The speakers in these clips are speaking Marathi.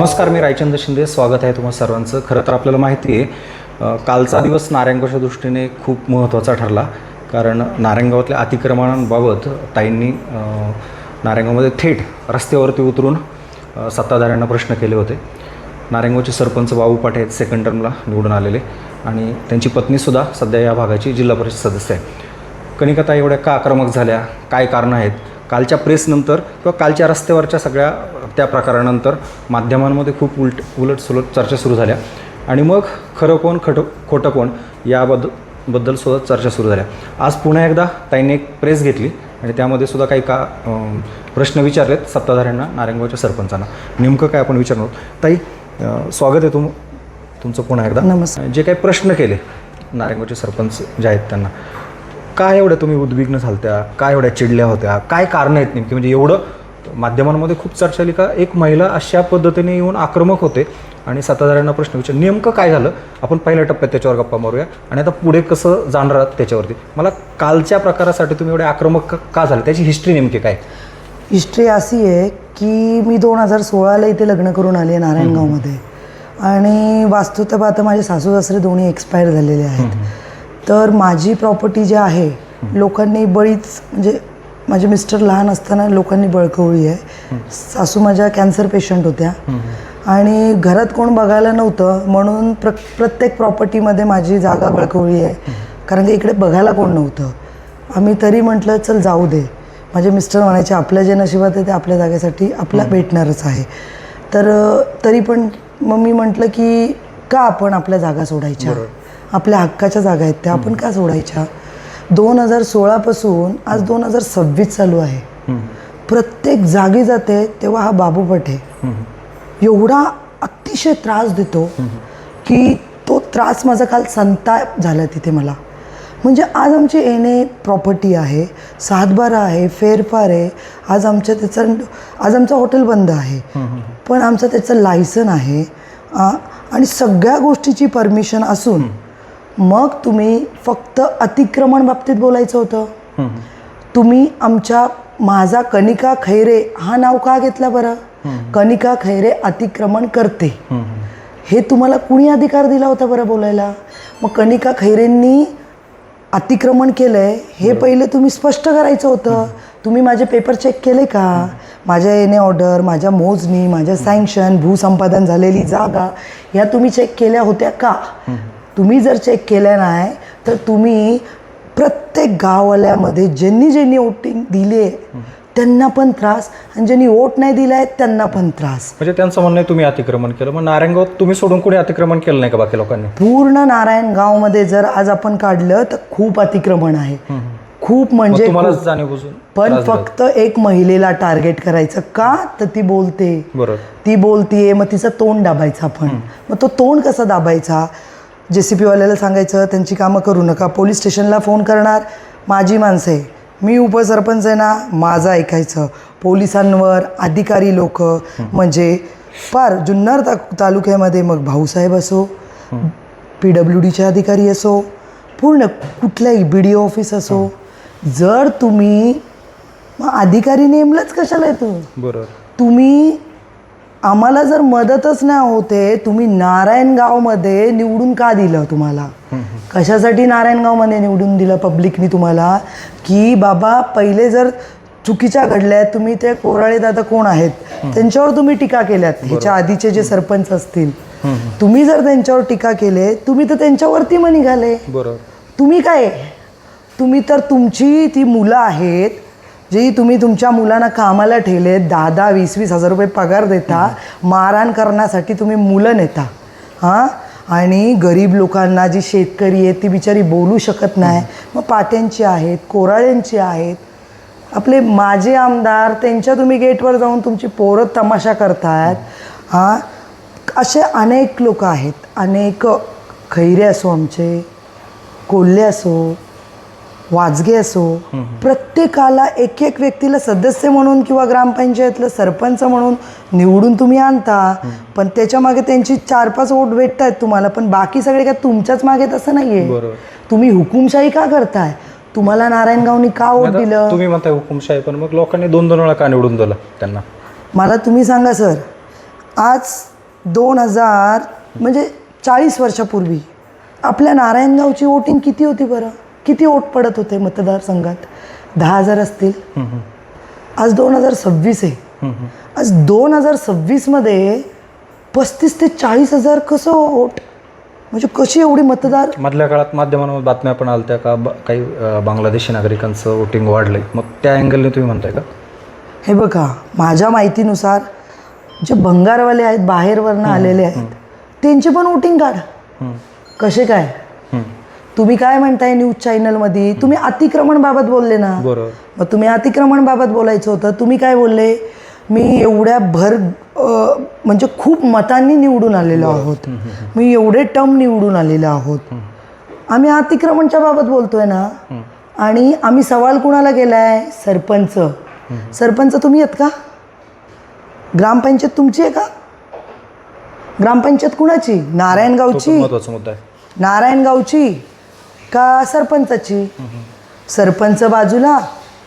नमस्कार, मी रायचंद्र शिंदे. स्वागत आहे तुम्हा सर्वांचं. खरं तर आपल्याला माहिती आहे कालचा दिवस नारायणगावच्या दृष्टीने खूप महत्त्वाचा ठरला. कारण नारायणगावातल्या अतिक्रमणांबाबत ताईंनी नारायणगावमध्ये थेट रस्त्यावरती उतरून सत्ताधाऱ्यांना प्रश्न केले होते. नारायणगावचे सरपंच बाबू पाटे आहेत, सेकंड टर्मला निवडून आलेले, आणि त्यांची पत्नीसुद्धा सध्या या भागाची जिल्हा परिषद सदस्य आहे. कनिकाताई एवढ्या का आक्रमक झाल्या, काय कारणं आहेत? कालच्या प्रेसनंतर किंवा कालच्या रस्त्यावरच्या सगळ्या त्या प्रकारानंतर माध्यमांमध्ये खूप उलटसुलट चर्चा सुरू झाल्या, आणि मग खरं कोण खोटं कोण याबद्दल सुद्धा चर्चा सुरू झाल्या. आज पुन्हा एकदा ताईंनी एक प्रेस घेतली आणि त्यामध्ये सुद्धा काही प्रश्न विचारलेत सत्ताधाऱ्यांना, नारायणगावच्या सरपंचांना. नेमकं काय आपण विचारणार आहोत. ताई, स्वागत आहे तुमचं पुन्हा एकदा. नमस्कार. जे काही प्रश्न केले नारायणगावचे सरपंच जे आहेत त्यांना, काय एवढ्या तुम्ही उद्विग्न झालत्या, काय एवढ्या चिडल्या होत्या, काय कारणं आहेत नेमकी? म्हणजे एवढं माध्यमांमध्ये खूप चर्चा झाली का एक महिला अशा पद्धतीने येऊन आक्रमक होते आणि सत्ताधाऱ्यांना प्रश्न विचार. नेमकं काय झालं आपण पहिल्या टप्प्यात त्याच्यावर गप्पा मारूया, आणि आता पुढे कसं जाणार आहात त्याच्यावरती. मला कालच्या प्रकारासाठी तुम्ही एवढे आक्रमक का झाले, त्याची हिस्ट्री नेमकी काय? हिस्ट्री अशी आहे की मी 2016ला इथे लग्न करून आले नारायणगावमध्ये, आणि वास्तुतः पाहता माझे सासू सासरे दोन्ही एक्सपायर झालेले आहेत. तर माझी प्रॉपर्टी जी आहे लोकांनी बळीच, म्हणजे माझे मिस्टर लहान असताना लोकांनी बळकवली आहे. सासू माझ्या कॅन्सर पेशंट होत्या आणि घरात कोण बघायला नव्हतं, म्हणून प्रत्येक प्रॉपर्टीमध्ये माझी जागा बळकवली आहे, कारण की इकडे बघायला कोण नव्हतं. आम्ही तरी म्हटलं चल जाऊ दे. माझे मिस्टर म्हणायचे आपल्या जे नशिबात आहे ते आपल्या जागेसाठी आपला भेटणारच आहे. तर तरी पण मग मी म्हटलं की का आपण आपल्या जागा सोडायच्या, आपल्या हक्काच्या जागा आहेत त्या आपण का सोडायच्या. 2016पासून आज 2026 चालू आहे. प्रत्येक जागी जाते तेव्हा हा बाबू पाटे एवढा अतिशय त्रास देतो की तो त्रास माझा काल संताप झाला तिथे मला. म्हणजे आज आमची एनए प्रॉपर्टी आहे, सातबारा आहे, फेरफार आहे. आज आमचं हॉटेल बंद आहे, पण आमचं त्याचं लायसन आहे आणि सगळ्या गोष्टीची परमिशन असून मग तुम्ही फक्त अतिक्रमण बाबतीत बोलायचं होतं. तुम्ही माझा कनिका खैरे हा नाव का घेतला बरं? कनिका खैरे अतिक्रमण करते, हे तुम्हाला कुणी अधिकार दिला होता बरं बोलायला? मग कनिका खैरेंनी अतिक्रमण केलं आहे हे पहिले तुम्ही स्पष्ट करायचं होतं. तुम्ही माझे पेपर चेक केले का? माझ्या एने ऑर्डर, माझ्या मोजणी, माझ्या सँक्शन, भूसंपादन झालेली जागा ह्या तुम्ही चेक केल्या होत्या का? तुम्ही जर चेक केल्या नाही तर तुम्ही प्रत्येक गाववाल्यामध्ये ज्यांनी वोटिंग दिली आहे त्यांना पण त्रास, आणि ज्यांनी वोट नाही दिला आहे त्यांना पण त्रास. म्हणजे त्यांचं म्हणणं आहे तुम्ही अतिक्रमण केलं. मग नारायणगाव तुम्ही सोडून कोणी अतिक्रमण केलं नाही का बाकी लोकांनी? पूर्ण नारायणगावमध्ये जर आज आपण काढलं तर खूप अतिक्रमण आहे, खूप म्हणजे पण फक्त एक महिलेला टार्गेट करायचं का? तर ती बोलतीये, मग तिचं तोंड दाबायचं आपण. मग तो तोंड कसा दाबायचा? JCP वाल्याला सांगायचं त्यांची कामं करू नका, पोलीस स्टेशनला फोन करणार, माझी माणसं आहे, मी उपसरपंच आहे ना, माझं ऐकायचं. पोलिसांवर अधिकारी लोक, म्हणजे फार जुन्नर तालुक्यामध्ये मग भाऊसाहेब असो, PWDचे अधिकारी असो, पूर्ण कुठल्याही BDO ऑफिस असो, जर तुम्ही अधिकारी नेमलंच कशाला येतो? बरोबर. तुम्ही आम्हाला जर मदतच नाही होते, तुम्ही नारायणगावमध्ये निवडून का दिलं? तुम्हाला कशासाठी नारायणगावमध्ये निवडून दिलं पब्लिकनी तुम्हाला? की बाबा पहिले जर चुकीच्या घडल्या, तुम्ही ते कोराळे दादा कोण आहेत त्यांच्यावर तुम्ही टीका केल्यात, ह्याच्या आधीचे जे सरपंच असतील तुम्ही जर त्यांच्यावर टीका केले, तुम्ही तर त्यांच्यावरती मग निघाले. तुम्ही काय, तुम्ही तर तुमची ती मुलं आहेत जी तुम्ही तुमच्या मुलांना कामाला ठेवले, 10-10, 20-20 हजार रुपये पगार देता, मारहाण करण्यासाठी तुम्ही मुलं नेता. आणि गरीब लोकांना, जी शेतकरी आहेत ती बिचारी बोलू शकत नाही, मग पाट्यांची आहेत, कोराळ्यांची आहेत, आपले माझे आमदार, त्यांच्या तुम्ही गेटवर जाऊन तुमची पोरं तमाशा करतायत. असे अनेक लोक आहेत, अनेक खैरे असो, आमचे कोल्हे असो, वाजगे असो, प्रत्येकाला एक व्यक्तीला सदस्य म्हणून किंवा ग्रामपंचायतला सरपंच म्हणून निवडून तुम्ही आणता, पण त्याच्या मागे त्यांची 4-5 वोट भेटत आहेत तुम्हाला, पण बाकी सगळे काय तुमच्याच मागे तसं नाहीये. तुम्ही हुकुमशाही का करताय? तुम्हाला नारायणगावनी का वोट दिलं? तुम्ही म्हणताय हुकुमशाही, पण मग लोकांनी 2-2 वेळा का निवडून दिलं त्यांना? मला तुम्ही सांगा सर. आज 2000 म्हणजे 40 वर्षापूर्वी आपल्या नारायणगावची वोटिंग किती होती बरं? किती वोट पडत होते मतदारसंघात? 10,000 असतील. आज 2026 आहे. आज 2026मध्ये 35 ते 40,000 कसं वोट? म्हणजे कशी एवढी मतदार? मधल्या काळात माध्यमांवर बातम्या पण आल्या का काही बांगलादेशी नागरिकांचं वोटिंग वाढलंय, मग त्या अँगलने तुम्ही म्हणताय का? हे बघा, माझ्या माहितीनुसार जे भंगारवाले आहेत, बाहेरवरनं आलेले आहेत, त्यांचे पण वोटिंग काढ. कसे काय? तुम्ही काय म्हणताय न्यूज चॅनलमध्ये? तुम्ही अतिक्रमणबाबत बोलले ना. बरोबर. मग तुम्ही अतिक्रमणबाबत बोलायचं होतं. तुम्ही काय बोलले? मी एवढ्या म्हणजे खूप मतांनी निवडून आलेलो आहोत, मी एवढे टर्म निवडून आलेलो आहोत. आम्ही अतिक्रमणच्या बाबत बोलतोय ना. आणि आम्ही सवाल कुणाला केलाय? सरपंच. सरपंच तुम्ही आहेत का? ग्रामपंचायत तुमची आहे का? ग्रामपंचायत कुणाची? नारायणगावची. महत्वाचा मुद्दा आहे. नारायणगावची का सरपंचाची? सरपंच बाजूला,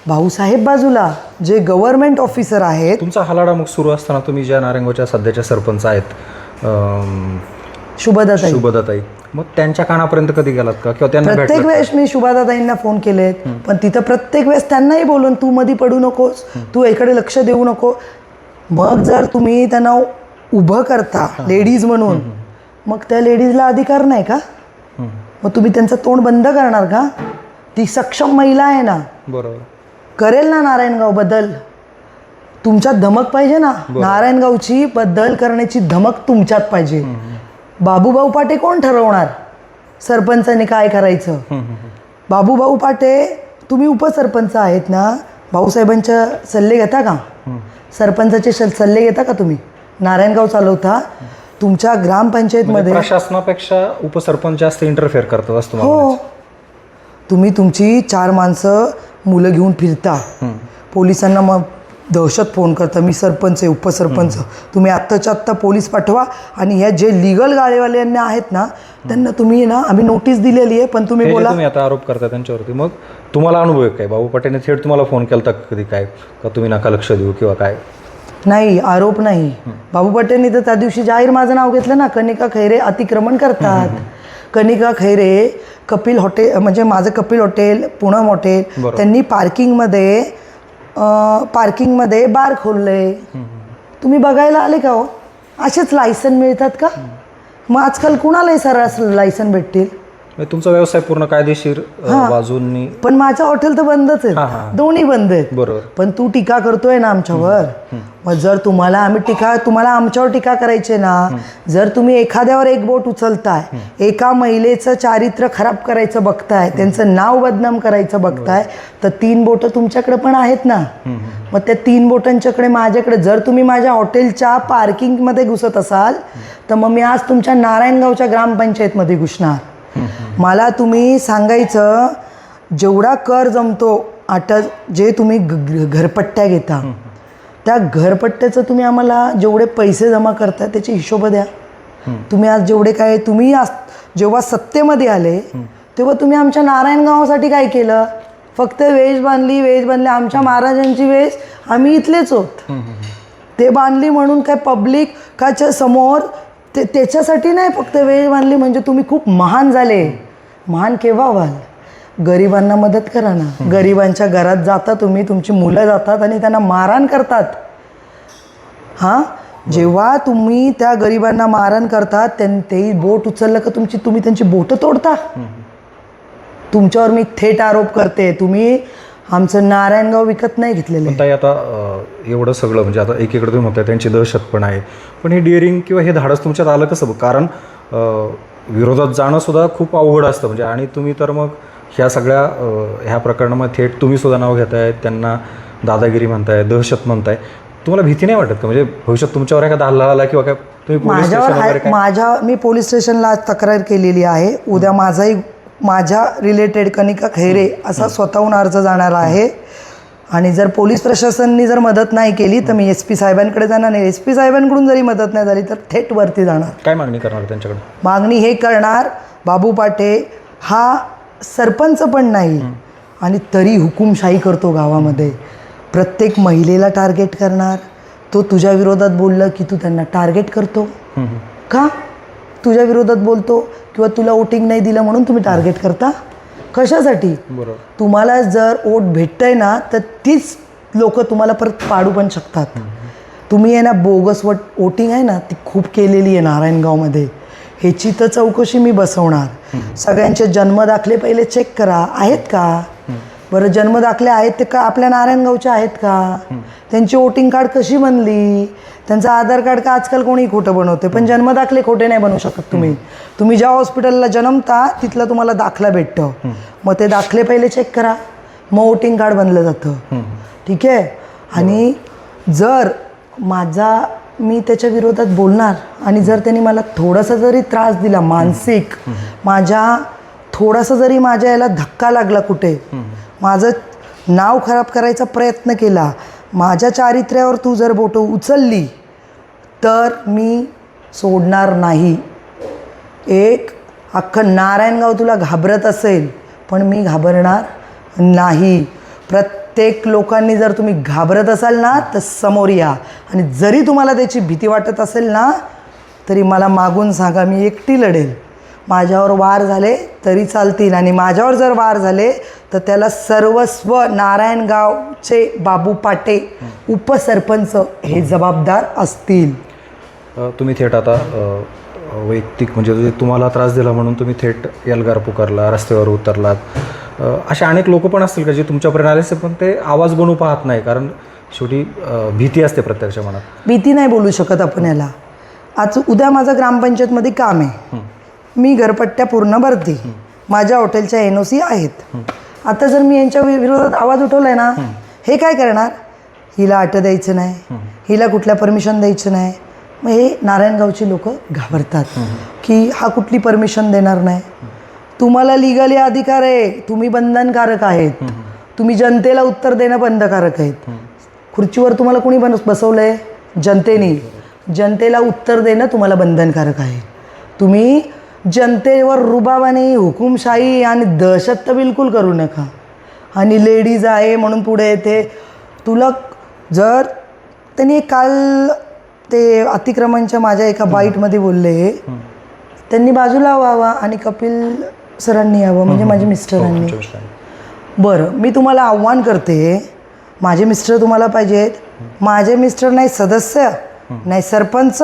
भाऊसाहेब बाजूला, जे गव्हर्नमेंट ऑफिसर आहेत. तुमचा हलाडा मग सुरू असताना तुम्ही ज्या नारायणगावच्या सध्याच्या सरपंच आहेत शुभदाताई, मग त्यांच्या कानापर्यंत कधी गेलात का? किंवा त्यांना प्रत्येक वेळेस मी शुभदाताईंना फोन केलेत, पण तिथं प्रत्येक वेळेस त्यांनाही बोलून तू मध्ये पडू नकोस, तू इकडे लक्ष देऊ नको. मग जर तुम्ही त्यांना उभं करता लेडीज म्हणून, मग त्या लेडीजला अधिकार नाही का? मग तुम्ही त्यांचं तोंड बंद करणार का? ती सक्षम महिला आहे ना. बरोबर. करेल ना नारायणगाव बदल. तुमच्यात धमक पाहिजे ना. नारायणगावची बदल करण्याची धमक तुमच्यात पाहिजे. बाबूभाऊ पाटे कोण ठरवणार सरपंचाने काय करायचं? बाबूभाऊ पाटे, तुम्ही उपसरपंच आहेत ना, भाऊसाहेबांच्या सल्ले घेता का? सरपंचाचे सल्ले घेता का तुम्ही? नारायणगाव चालवता. तुमच्या ग्रामपंचायतमध्ये प्रशासनापेक्षा उपसरपंच जास्त इंटरफेअर करतात असतो. हो. तुम्ही तुमची 4 माणसं मुलं घेऊन फिरता, पोलिसांना मग दहशत फोन करता, मी सरपंच आहे, उपसरपंच. तुम्ही आत्ताच्या आत्ता पोलीस पाठवा. आणि ह्या जे लिगल गाळेवाल्यांना आहेत ना, त्यांना तुम्ही ना, आम्ही नोटीस दिलेली आहे, पण तुम्ही बोला. तुम्ही आता आरोप करता त्यांच्यावरती, मग तुम्हाला अनुभव आहे काय? बाबू पाटेने थेट तुम्हाला फोन केला कधी काय का तुम्ही नका लक्ष देऊ किंवा काय? नाही, आरोप नाही. बाबू पाटेंनी तर त्या दिवशी जाहीर माझं नाव घेतलं ना. कनिका खैरे अतिक्रमण करतात. कनिका खैरे कपिल हॉटेल, म्हणजे माझं कपिल हॉटेल, पूनम हॉटेल, त्यांनी पार्किंगमध्ये बार खोलले. तुम्ही बघायला आले का हो? असेच लायसन मिळतात का? मग आजकाल कुणालाही सरास लायसन भेटतील. तुमचा व्यवसाय पूर्ण कायदेशीर बाजूंनी. पण माझं हॉटेल तर बंदच आहे, दोन्ही बंद आहेत. बरोबर. पण तू टीका करतोय ना आमच्यावर. मग जर तुम्हाला आमच्यावर टीका करायची ना, जर तुम्ही एखाद्यावर एक बोट उचलताय, एका महिलेचं चारित्र्य खराब करायचं बघताय, त्यांचं नाव बदनाम करायचं बघताय, तर 3 बोटं तुमच्याकडे पण आहेत ना. मग त्या 3 बोटांच्याकडे माझ्याकडे, जर तुम्ही माझ्या हॉटेलच्या पार्किंगमध्ये घुसत असाल, तर मग मी आज तुमच्या नारायणगावच्या ग्रामपंचायतमध्ये घुसणार. मला तुम्ही सांगायचं, जेवढा कर जमतो आता, जे तुम्ही घरपट्ट्या घेता, त्या घरपट्ट्याचं तुम्ही आम्हाला जेवढे पैसे जमा करता त्याचे हिशोब द्या. तुम्ही आज तुम्ही आज जेव्हा सत्तेमध्ये आले तेव्हा तुम्ही आमच्या नारायणगावासाठी काय केलं? फक्त वेश बांधली. आमच्या महाराजांची वेश आम्ही इथलेच होत, ते बांधली म्हणून काय पब्लिकाच्या समोर त्याच्यासाठी नाही, फक्त वेळ बांधली म्हणजे तुम्ही खूप महान झाले. महान केव्हा व्हाल? गरिबांना मदत करा ना. गरिबांच्या घरात जाता तुम्ही, तुमची मुलं जातात आणि त्यांना मारहाण करतात. जेव्हा तुम्ही त्या गरिबांना मारहाण करतात, ते बोट उचललं का तुम्ही त्यांची बोटं तोडता. तुमच्यावर मी थेट आरोप करते, तुम्ही आमचं नारायणगाव विकत नाही घेतलेलं आहे. आता एवढं सगळं म्हणजे आता एकीकडे तुम्ही म्हणताय त्यांची दहशत पण आहे, पण हे डिअरिंग किंवा हे धाडस तुमच्यात आलं कसं? कारण विरोधात जाणं सुद्धा खूप अवघड असतं म्हणजे. आणि तुम्ही तर मग ह्या सगळ्या ह्या प्रकरणामध्ये थेट तुम्ही सुद्धा नाव घेताय, त्यांना दादागिरी म्हणताय, दहशत म्हणताय. तुम्हाला भीती नाही वाटत का? म्हणजे भविष्यात तुमच्यावर एखादा हल्ला आला किंवा काय तुम्ही मी पोलीस स्टेशनला तक्रार केलेली आहे. उद्या माझ्या रिलेटेड कनिका खैरे असा स्वतःहून अर्ज जाणार आहे. आणि जर पोलीस प्रशासनाने जर मदत नाही केली तर मी SP साहेबांकडे जाणार नाही. SP साहेबांकडून जरी मदत नाही झाली तर थेट वरती जाणार. काय मागणी करणार त्यांच्याकडे? मागणी हे करणार, बाबू पाटे हा सरपंच पण नाही आणि तरी हुकुमशाही करतो गावामध्ये. प्रत्येक महिलेला टार्गेट करणार, तो तुझ्या विरोधात बोललं की तू त्यांना टार्गेट करतो का? तुझ्या विरोधात बोलतो किंवा तुला वोटिंग नाही दिलं म्हणून तुम्ही टार्गेट करता? कशासाठी? बरोबर. तुम्हाला जर वोट भेटतंय ना तर तीच लोक तुम्हाला परत पाडू पण शकतात. तुम्ही आहे ना बोगस वोटिंग आहे ना ती खूप केलेली आहे नारायणगावमध्ये. ह्याची तर चौकशी मी बसवणार. सगळ्यांचे जन्मदाखले पहिले चेक करा, आहेत का? बरं, जन्मदाखले आहेत ते का आपल्या नारायणगावचे आहेत का? त्यांची वोटिंग कार्ड कशी बनली? त्यांचं आधार कार्ड का आजकाल कोणी खोटं बनवते, पण जन्मदाखले खोटे नाही बनवू शकत तुम्ही. तुम्ही ज्या हॉस्पिटलला जन्मता तिथला तुम्हाला दाखला भेटतो, मग ते दाखले पहिले चेक करा, मग वोटिंग कार्ड बनलं जातं. ठीक आहे. आणि जर मी त्याच्या विरोधात बोलणार आणि जर त्यांनी मला थोडासा जरी त्रास दिला मानसिक, थोडासा जरी माझ्या याला धक्का लागला, कुठे माझं नाव खराब करायचा प्रयत्न केला, माझ्या चारित्र्यावर तू जर बोटं उचलली तर मी सोडणार नाही. एक अख्खं नारायणगाव तुला घाबरत असेल पण मी घाबरणार नाही. प्रत्येक लोकांनी जर तुम्ही घाबरत असाल ना तर समोर या, आणि जरी तुम्हाला त्याची भीती वाटत असेल ना तरी मला मागून सांगा, मी एकटी लढेल. माझ्यावर वार झाले तरी चालतील, आणि माझ्यावर जर वार झाले तर त्याला सर्वस्व नारायणगावचे बाबू पाटे उपसरपंच हे जबाबदार असतील. तुम्ही थेट आता वैयक्तिक म्हणजे तुम्हाला त्रास दिला म्हणून तुम्ही थेट एल्गार पुकारला, रस्त्यावर उतरलात. असे अनेक लोक पण असतील का जे तुमच्यापर्यंत आले असते पण ते आवाज बनवू पाहत नाही, कारण शेवटी भीती असते प्रत्यक्ष मनात. भीती नाही बोलू शकत आपण याला. आज उद्या माझं ग्रामपंचायतमध्ये काम आहे, मी घरपट्ट्या पूर्ण भरते, माझ्या हॉटेलच्या NOC आहेत. आता जर मी यांच्या विरोधात आवाज उठवला आहे ना, हे काय करणार? हिला अटक द्यायचं नाही, हिला कुठल्या परमिशन द्यायचं नाही. मग हे नारायणगावची लोक घाबरतात की हा कुठली परमिशन देणार नाही. तुम्हाला लिगली अधिकार आहे, तुम्ही बंधनकारक आहेत, तुम्ही जनतेला उत्तर देणं बंधनकारक आहेत. खुर्चीवर तुम्हाला कोणी बसवलं आहे? जनतेने. जनतेला उत्तर देणं तुम्हाला बंधनकारक आहे. तुम्ही जनतेवर रुबाबाने हुकुमशाही आणि दहशत तर बिलकुल करू नका. आणि लेडीज आहे म्हणून पुढे येते. तुला जर त्यांनी काल ते अतिक्रमणच्या माझ्या एका बाईटमध्ये बोलले, त्यांनी बाजूला व्हावा आणि कपिल सरांनी यावं, म्हणजे माझ्या मिस्टरांनी. बरं, मी तुम्हाला आव्हान करते, माझे मिस्टर तुम्हाला पाहिजेत. माझे मिस्टर नाही सदस्य, नाही सरपंच,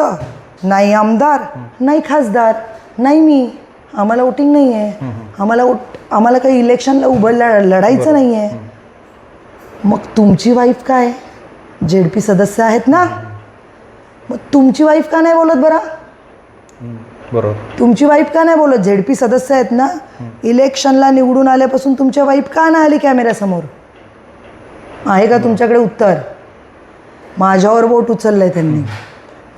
नाही आमदार, नाही खासदार, नाही मी. आम्हाला वोटिंग नाही आहे, आम्हाला काही इलेक्शनला लढायचं नाही आहे. मग तुमची वाईफ काय ZP सदस्य आहेत ना, मग तुमची वाईफ का नाही बोलत? बरोबर, तुमची वाईफ का नाही बोलत? ZP सदस्य आहेत ना. इलेक्शनला निवडून आल्यापासून तुमच्या वाईफ का नाही आली कॅमेऱ्यासमोर? आहे का तुमच्याकडे उत्तर? माझ्यावर बोट उचललंय त्यांनी.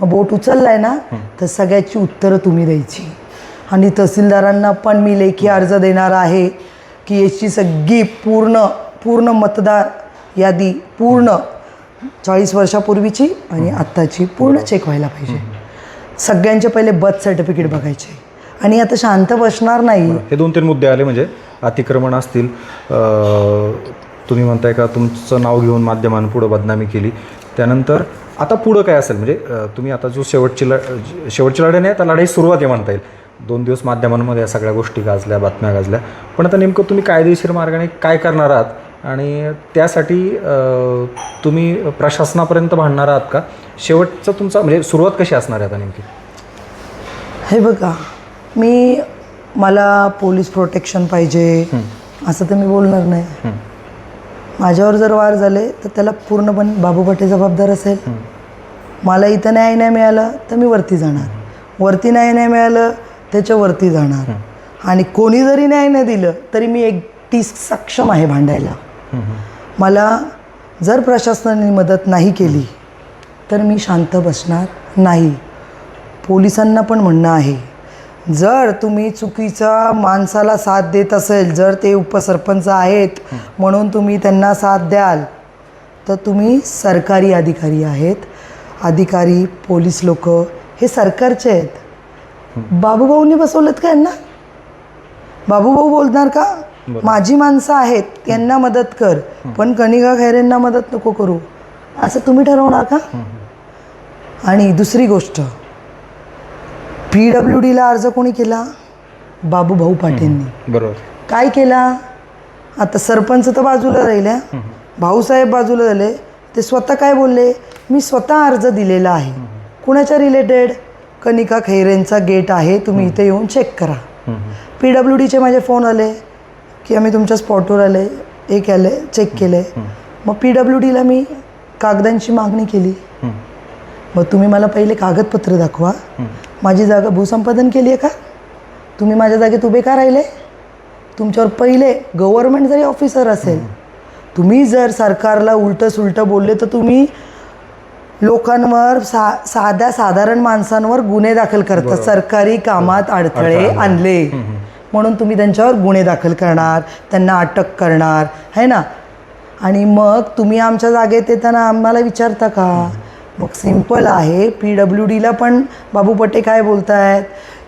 मग बोट उचललाय ना तर सगळ्याची उत्तरं तुम्ही द्यायची. आणि तहसीलदारांना पण मी लेखी अर्ज देणार आहे की याची सगळी पूर्ण मतदार यादी पूर्ण 40 वर्षापूर्वीची आणि आत्ताची पूर्ण चेक व्हायला पाहिजे. सगळ्यांचे पहिले बर्थ सर्टिफिकेट बघायचे. आणि आता शांत बसणार नाही. हे 2-3 मुद्दे आले, म्हणजे अतिक्रमण असतील, तुम्ही म्हणताय का तुमचं नाव घेऊन माध्यमांपुढं बदनामी केली, त्यानंतर आता पुढं काय असेल? म्हणजे तुम्ही आता जो शेवटची लढाई नाही, आता लढाई सुरुवात आहे म्हणता येईल. 2 दिवस माध्यमांमध्ये या सगळ्या गोष्टी गाजल्या, बातम्या गाजल्या, पण आता नेमकं तुम्ही कायदेशीर मार्गाने काय करणार आहात आणि त्यासाठी तुम्ही प्रशासनापर्यंत भांडणार आहात का? शेवटचं तुमचा म्हणजे सुरुवात कशी असणार आहे आता नेमकी? हे बघा, मला पोलीस प्रोटेक्शन पाहिजे असं तर मी बोलणार नाही. माझ्यावर जर वार झाले तर त्याला पूर्णपणे बाबू पाटे जबाबदार असेल. मला इथं न्याय नाही मिळालं तर मी वरती जाणार, वरती न्याय नाही मिळालं त्याच्यावरती जाणार. आणि कोणी जरी न्याय नाही दिलं तरी मी एकटी सक्षम आहे भांडायला. मला जर प्रशासनाने मदत नाही केली तर मी शांत बसणार नाही. पोलिसांना पण म्हणणं आहे, जर तुम्ही चुकीच्या माणसाला साथ देत असेल, जर ते उपसरपंच आहेत म्हणून तुम्ही त्यांना साथ द्याल तर तुम्ही सरकारी अधिकारी आहेत. अधिकारी, पोलीस लोक हे सरकारचे आहेत. बाबूभाऊंनी बसवलेत का यांना? बाबूभाऊ बोलणार का माझी माणसं आहेत यांना मदत कर, पण कनिका खैरेंना मदत नको करू, असं तुम्ही ठरवणार का? आणि दुसरी गोष्ट, PWDला अर्ज कोणी केला? बाबूभाऊ पाटीलनी. बरोबर. काय केला? आता सरपंच तर बाजूला राहिल्या, भाऊसाहेब बाजूला झाले. ते स्वतः काय बोलले? मी स्वतः अर्ज दिलेला आहे. कुणाच्या रिलेटेड? कनिका खैरेंचा गेट आहे, तुम्ही इथे येऊन चेक करा. PWDचे माझे फोन आले की आम्ही तुमच्या स्पॉटवर आले, हे केले, चेक केले. मग PWDला मी कागदांची मागणी केली. मग तुम्ही मला पहिले कागदपत्र दाखवा. माझी जागा भूसंपादन केली आहे का? तुम्ही माझ्या जागेत उभे का राहिले? तुमच्यावर पहिले गव्हर्नमेंट जरी ऑफिसर असेल, तुम्ही जर सरकारला उलटं सुलटं बोलले तर तुम्ही लोकांवर साध्या साधारण माणसांवर गुन्हे दाखल करता. सरकारी कामात अडथळे आणले म्हणून तुम्ही त्यांच्यावर गुन्हे दाखल करणार, त्यांना अटक करणार, है ना. आणि मग तुम्ही आमच्या जागेत येताना आम्हाला विचारता का? मग सिंपल आहे. PWDला पण बाबू पटे काय बोलत आहेत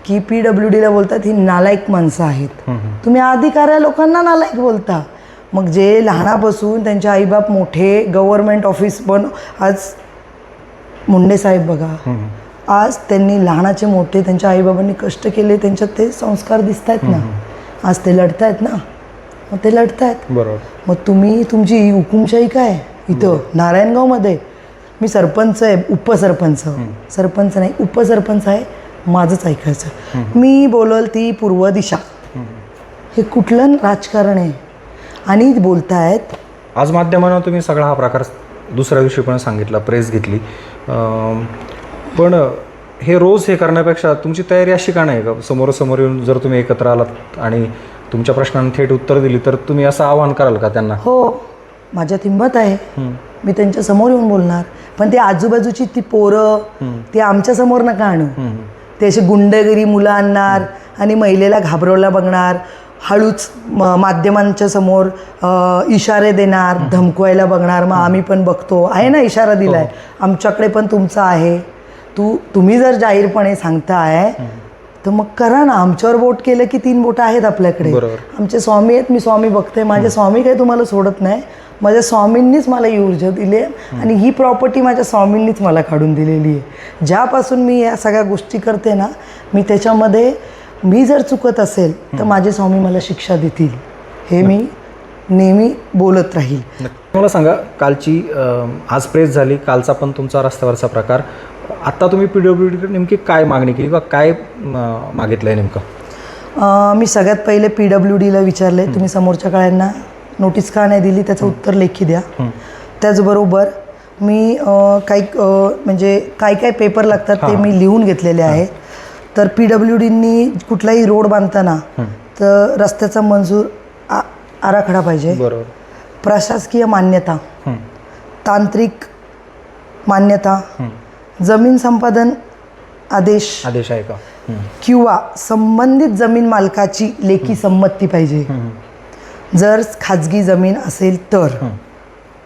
की PWDला बोलतात ही नालायक माणसं आहेत. तुम्ही अधिकाऱ्या लोकांना नालायक बोलता. मग जे लहानापासून त्यांचे आईबाप मोठे गव्हर्नमेंट ऑफिस आज मुंडे साहेब बघा, आज त्यांनी लहानाचे मोठे त्यांच्या आईबाबांनी कष्ट केले, त्यांच्यात ते संस्कार दिसत आहेत ना. आज ते लढत आहेत ना, मग ते लढत आहेत. बरोबर. मग तुम्ही तुमची हुकुमशाही काय इथं नारायणगावमध्ये? मी सरपंच आहे, उपसरपंच, सरपंच नाही उपसरपंच आहे, माझंच ऐकायचं. मी बोलल ती पूर्व दिशा. हे कुठलं राजकारण आहे? आणि बोलतायत आज माध्यमांना तुम्ही सगळा हा प्रकार दुसऱ्या दिवशी पण सांगितला, प्रेस घेतली, पण हे रोज हे करण्यापेक्षा तुमची तयारी अशी का नाही का? समोरासमोर येऊन जर तुम्ही एकत्र आलात आणि तुमच्या प्रश्नांना थेट उत्तर दिली तर तुम्ही असं आवाहन कराल का त्यांना? हो, माझ्यात हिंमत आहे. मी त्यांच्या समोर येऊन बोलणार. पण ते आजूबाजूची ती पोरं ती आमच्या समोर नका आणू. ते अशी गुंडगिरी मुलं आणणार आणि महिलेला घाबरवला बघणार, हळूच माध्यमांच्या समोर इशारे देणार, धमकवायला बघणार. मग आम्ही पण बघतो आहे ना, इशारा दिलाय, आमच्याकडे पण तुमचा आहे. तुम्ही जर जाहीरपणे सांगताय तर मग करा ना. आमच्यावर वोट केलं की 3 बोटं आहेत आपल्याकडे. आमचे स्वामी आहेत, मी स्वामी बघते, माझे स्वामी काही तुम्हाला सोडत नाही. माझ्या स्वामींनीच मला ही ऊर्जा दिली आहे आणि ही प्रॉपर्टी माझ्या स्वामींनीच मला काढून दिलेली आहे. ज्यापासून मी या सगळ्या गोष्टी करते ना, मी त्याच्यामध्ये मी जर चुकत असेल तर माझे स्वामी मला शिक्षा देतील, हे मी नेहमी बोलत राहील. मला सांगा, कालची आज प्रेस झाली, कालचा पण तुमचा रस्त्यावरचा प्रकार, आता तुम्ही PWDकडे नेमकी काय मागणी केली किंवा काय मागितलं आहे नेमकं? मी सगळ्यात पहिले PWDला विचारले, तुम्ही समोरच्या काळ्यांना नोटीस का नाही दिली, त्याचं उत्तर लेखी द्या. त्याचबरोबर मी म्हणजे काय पेपर लागतात ते मी लिहून घेतलेले आहेत. तर PWDनी कुठलाही रोड बांधताना तर रस्त्याचा मंजूर आराखडा पाहिजे, प्रशासकीय मान्यता, तांत्रिक मान्यता, जमीन संपादन आदेश आहे का, किंवा संबंधित जमीन मालकाची लेखी संमती पाहिजे. जर खाजगी जमीन असेल तर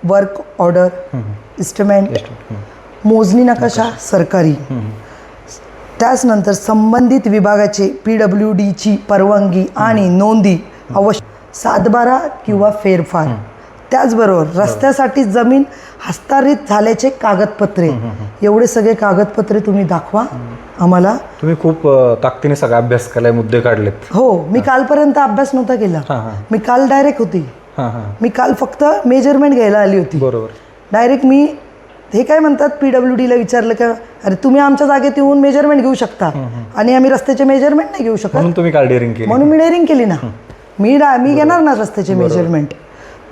वर्क ऑर्डर, इस्टिमेट, मोजणी नकाशा सरकारी. त्याचनंतर संबंधित विभागाचे PWDची परवानगी आणि नोंदी आवश्यक, 7/12 किंवा फेरफार. त्याचबरोबर रस्त्यासाठी जमीन हस्तांतरित झाल्याचे कागदपत्रे, एवढे सगळे कागदपत्रे तुम्ही दाखवा आम्हाला. तुम्ही खूप ताकदीने सगळा अभ्यास केलाय, मुद्दे काढलेत. हो, मी कालपर्यंत अभ्यास नव्हता केला. मी काल डायरेक्ट होती. मी काल फक्त मेजरमेंट घ्यायला आली होती. बरोबर. डायरेक्ट मी हे काय म्हणतात, PWDला विचारलं का, अरे तुम्ही आमच्या जागेत येऊन मेजरमेंट घेऊ शकता आणि आम्ही रस्त्याचे मेजरमेंट नाही घेऊ शकत. म्हणून तुम्ही काल डेअरिंग केली. म्हणून मी डेअरिंग केली ना. मी घेणार ना रस्त्याचे मेजरमेंट.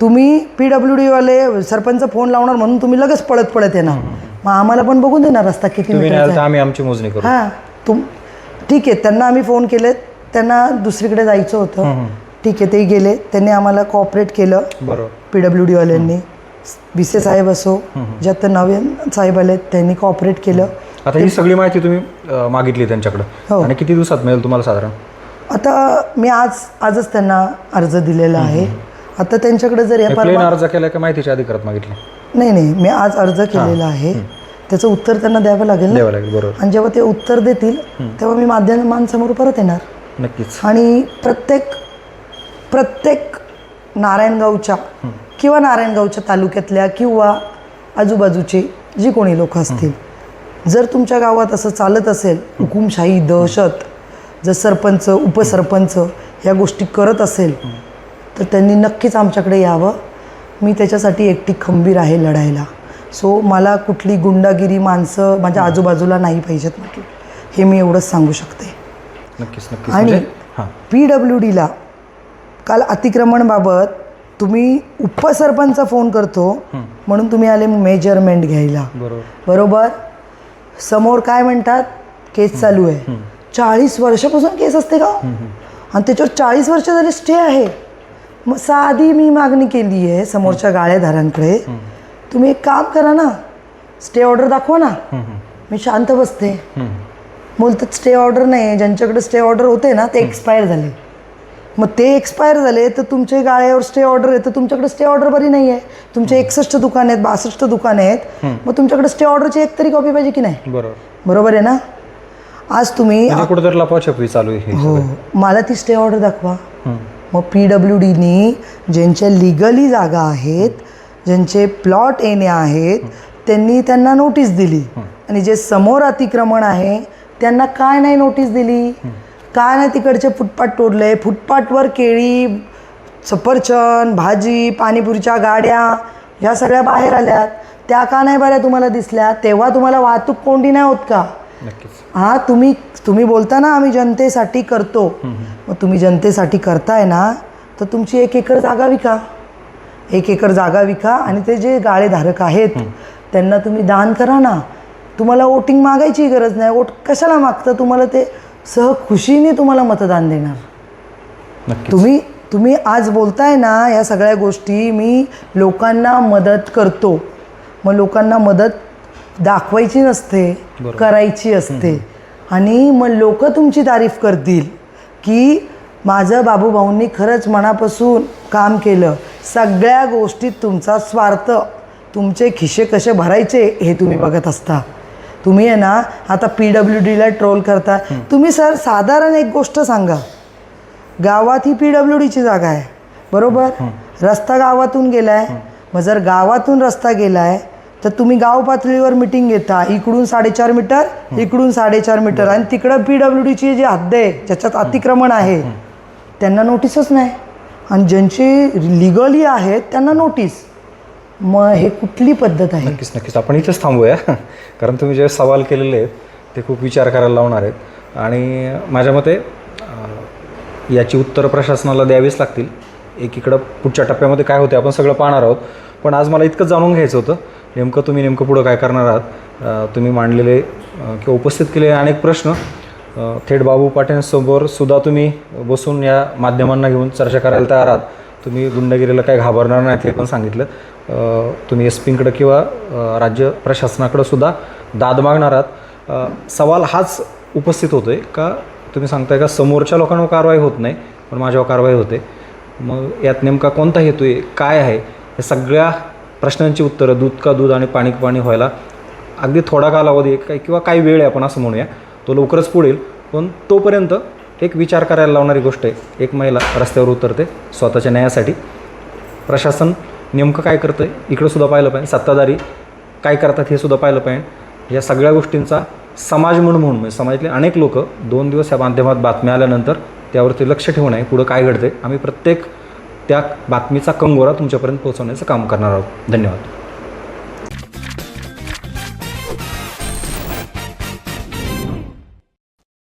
तुम्ही PWDवाले सरपंच फोन लावणार म्हणून तुम्ही लगेच पळत येणार. मग आम्हाला पण बघून देणार रस्ता किती मीटरचा. आम्ही आमची मोजणी करू. ठीक आहे. त्यांना आम्ही फोन केले, त्यांना दुसरीकडे जायचं होतं. ठीक आहे, ते गेले, त्यांनी आम्हाला कॉपरेट केलं. PWDवाल्यांनी, विसे साहेब असो, ज्यात नवीन साहेब आले त्यांनी कॉपरेट केलं. आता ही सगळी माहिती तुम्ही मागितली त्यांच्याकडे आणि किती दिवसात मिळेल तुम्हाला साधारण? आता मी आजच त्यांना अर्ज दिलेला आहे. आता त्यांच्याकडे जर अर्ज केला का माहितीच्या अधिकारात मागितले? नाही, मी आज अर्ज केलेला आहे. त्याचं उत्तर त्यांना द्यावं लागेल. बरोबर. आणि जेव्हा ते उत्तर देतील तेव्हा मी माध्यमांसमोर परत येणार. नक्कीच. आणि प्रत्येक नारायणगावच्या किंवा नारायणगावच्या तालुक्यातल्या किंवा आजूबाजूचे जी कोणी लोक असतील जर तुमच्या गावात असं चालत असेल, हुकुमशाही, दहशत, जर सरपंच, उपसरपंच ह्या गोष्टी करत असेल तर त्यांनी नक्कीच आमच्याकडे यावं. मी त्याच्यासाठी एकटी खंबीर आहे लढायला. सो मला कुठली गुंडागिरी माणसं माझ्या आजूबाजूला नाही पाहिजेत म्हटलं, हे मी एवढंच सांगू शकते. नक्कीच नक्कीच. आणि PWDला काल अतिक्रमणबाबत तुम्ही उपसरपंच फोन करतो म्हणून तुम्ही आले मेजरमेंट घ्यायला, बरोबर. समोर काय म्हणतात, केस चालू आहे. 40 वर्षापासून केस असते का, आणि त्याच्यावर 40 वर्ष झाले स्टे आहे. मग साधी मी मागणी केली आहे समोरच्या गाळेधारांकडे, तुम्ही एक काम करा ना, स्टे ऑर्डर दाखवा ना. मी शांत बसते. बोलतात स्टे ऑर्डर नाही, ज्यांच्याकडे स्टे ऑर्डर होते ना ते एक्सपायर झाले. मग ते एक्सपायर झाले तर तुमच्या गाळ्यावर स्टे ऑर्डर आहे, तर तुमच्याकडे स्टे ऑर्डर बरी नाही आहे. तुमचे 61 दुकान आहेत, 62 दुकान आहेत, मग तुमच्याकडे स्टे ऑर्डरची एक तरी कॉपी पाहिजे की नाही, बरोबर आहे ना. आज तुम्ही कुठेतरी लपाछपी चालू आहे. हो, मला ती स्टे ऑर्डर दाखवा. मग PWDनी ज्यांच्या लिगली जागा आहेत, ज्यांचे प्लॉट येणे आहेत, त्यांनी त्यांना नोटीस दिली. आणि जे समोर अतिक्रमण आहे त्यांना काय नाही नोटीस दिली, काय नाही तिकडचे फुटपाथ तोडले. फुटपाथवर केळी, सफरचंद, भाजी, पाणीपुरीच्या गाड्या ह्या सगळ्या बाहेर आल्यात, त्या का नाही बऱ्या तुम्हाला दिसल्या? तेव्हा तुम्हाला वाहतूक कोंडी नाही होत का? हां, तुम्ही बोलता ना आम्ही जनतेसाठी करतो, मग तुम्ही जनतेसाठी करताय ना, तर तुमची 1 एकर जागा विका, 1 एकर जागा विका. आणि ते जे गाळेधारक आहेत त्यांना तुम्ही दान करा ना. तुम्हाला वोटिंग मागायची गरज नाही. वोट कशाला मागतं? तुम्हाला ते सहखुशीने तुम्हाला मतदान देणार. तुम्ही आज बोलताय ना या सगळ्या गोष्टी, मी लोकांना मदत करतो. मग लोकांना मदत दाखवायची नसते, करायची असते. आणि मग लोक तुमची तारीफ करतील की माझं बाबूभाऊंनी खरंच मनापासून काम केलं. सगळ्या गोष्टीत तुमचा स्वार्थ, तुमचे खिसे कसे भरायचे हे तुम्ही बघत असता. तुम्ही आहे ना आता PWDला ट्रोल करता. तुम्ही सर साधारण एक गोष्ट सांगा, गावात ही PWDची जागा आहे, बरोबर. रस्ता गावातून गेला आहे. मग जर गावातून रस्ता गेला आहे तर तुम्ही गाव पातळीवर मिटिंग घेता, इकडून 4.5 मीटर, इकडून 4.5 मीटर, आणि तिकडं PWDची जी हद्द आहे ज्याच्यात अतिक्रमण आहे त्यांना नोटीसच नाही, आणि ज्यांची लिगली आहेत त्यांना नोटीस. मग हे कुठली पद्धत आहे? नक्कीच नक्कीच. आपण इथेच थांबूया, कारण तुम्ही जे सवाल केलेले आहेत ते खूप विचार करायला लावणार आहेत. आणि माझ्या मते याची उत्तरं प्रशासनाला द्यावीच लागतील. एकीकडं पुढच्या टप्प्यामध्ये काय होते आपण सगळं पाहणार आहोत. पण आज मला इतकं जाणून घ्यायचं होतं तुम्ही पुढं काय करणार आहात. तुम्ही मांडलेले किंवा उपस्थित केलेले अनेक प्रश्न थेट बाबू पाटीलसमोर सुद्धा तुम्ही बसून या माध्यमांना घेऊन चर्चा करायला तयार आहात. तुम्ही गुंडगिरीला काय घाबरणार नाहीत हे पण सांगितलं. तुम्ही SP-कडं किंवा राज्य प्रशासनाकडं सुद्धा दाद मागणार आहात. सवाल हाच उपस्थित होतो आहे का तुम्ही सांगताय का समोरच्या लोकांवर कारवाई होत नाही पण माझ्यावर कारवाई होते. मग यात नेमका कोणता हेतू आहे, काय आहे, हे सगळ्या प्रश्नांची उत्तरं दूध का दूध आणि पाणी का पाणी व्हायला अगदी थोडा कालावधी किंवा काही वेळ आहे आपण असं म्हणूया, तो लवकरच पुढेल. पण तोपर्यंत एक विचार करायला लावणारी गोष्ट आहे. एक महिला रस्त्यावर उतरते स्वतःच्या न्यायासाठी. प्रशासन नेमकं काय करतं आहे इकडं सुद्धा पाहिलं पाहिजे. सत्ताधारी काय करतात हे सुद्धा पाहिलं पाहिजे. या सगळ्या गोष्टींचा समाज म्हणून म्हणजे समाजातले अनेक लोक 2 दिवस या माध्यमात बातम्या आल्यानंतर त्यावरती लक्ष ठेवून आहे पुढं काय घडते. आम्ही प्रत्येक त्या बातमीचा कंगोरा तुमच्यापर्यंत पोहोचवण्याचं काम करणार आहोत. धन्यवाद.